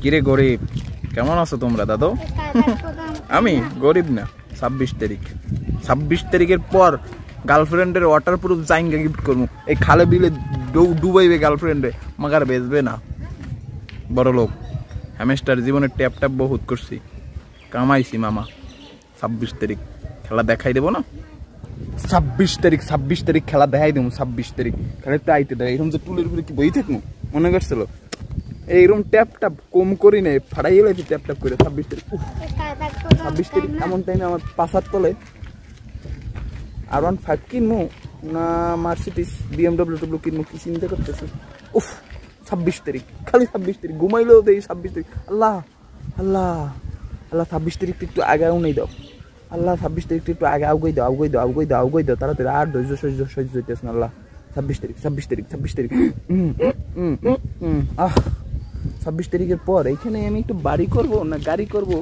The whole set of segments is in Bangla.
কিরে গরিব, কেমন আছো তোমরা দাদু? আমি গরিব না। 26 তারিখ, 26 তারিখের পর গার্লফ্রেন্ডের ওয়াটারপ্রুফ জাইঙ্গা গিফট করবো। এই খালে বিলে ডুবাইবে গার্লফ্রেন্ডে, মাগার বেচবে না। বড় লোক হ্যামেস্টার জীবনে ট্যাপ ট্যাপ বহুত করছি, কামাইছি মামা। 26 তারিখ খেলা দেখাই দেবো না? 26 তারিখ, 26 তারিখ খেলা দেখাই দেবো। 26 তারিখ খেলে তো আইতে দেয়। এরকম যে টুলের উপরে কি বই থাকবো মনে করছিল? এইরকম ট্যাপ ট্যাপ কম করি নেই, ফাটাই গেলে ট্যাপ ট্যাপ করে। 26 তারিখ, 26 তারিখ এমন টাইমে আমার পাশার তলে R15 কিনবো না মার্সিডিজ BMW কিনবো, কি চিন্তা করতেছি। উফ 26 তারিখ, খালি 26 তারিখ ঘুমাইলেও দেই। 26 তারিখ আল্লাহ আল্লাহ আল্লাহ, 26 তারিখটা একটু আগাও নেই দাও আল্লাহ। 26 তারিখটা একটু আগে আউগাই দাও, আউগাই দাও, আউগাই দাও, আউগাই দাও তাড়াতাড়ি। আর ধৈর্য সহ্য সহ্য হইতেছে না আল্লাহ। 26 তারিখ, 26 তারিখ, 26 তারিখ। 26 তারিখের পর এইখানে আমি একটু বাড়ি করবো না গাড়ি করবো,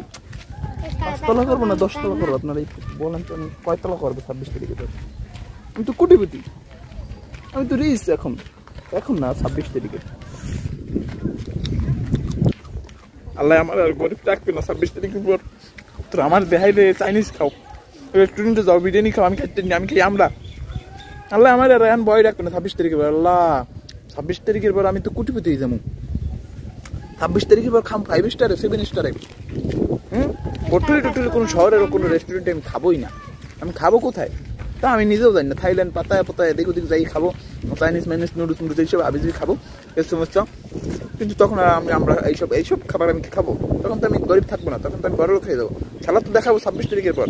5 তলা করবো না 10 তলা করবো? আপনারা বলেন তো আমি কয় তলা করবো 26 তারিখে? আমি তো কোটিপতি, আমি তো রিচ এখন। এখন না 26 তারিখে। আল্লাহ আমার আর গরিব রাখবে না 26 তারিখের পর। তো আমার দেখাইলে চাইনিজ খাও, রেস্টুরেন্টে যাও, বিরিয়ানি খাও, আমি খাইতে আমি খাই আমরা। আল্লাহ আমার আর এখন ভয় রাখবে না 26 তারিখের পর। আল্লাহ 26 তারিখের পর আমি তো কোটিপতি হয়ে যাবো। 26 তারিখের পর খাম 5 স্টারে 7 স্টারে। হোটেলে টোটেলে কোনো শহরের কোনো রেস্টুরেন্টে আমি খাবোই না। আমি খাবো কোথায় তা আমি নিজেও জানি না। থাইল্যান্ড পাতায় পাতায় এদিক ওদিক যাই খাবো, চাইনিজ মাইনিজ নুডলস নুডলস এইসব আবিজি খাবো, এর সমস্যা। কিন্তু তখন আমরা এইসব খাবার আমি খাবো, তখন তো আমি গরিব থাকবো না, তখন তো আমি বড় লোক হয়ে যাবো। খেলা তো দেখাবো 26 তারিখের পর।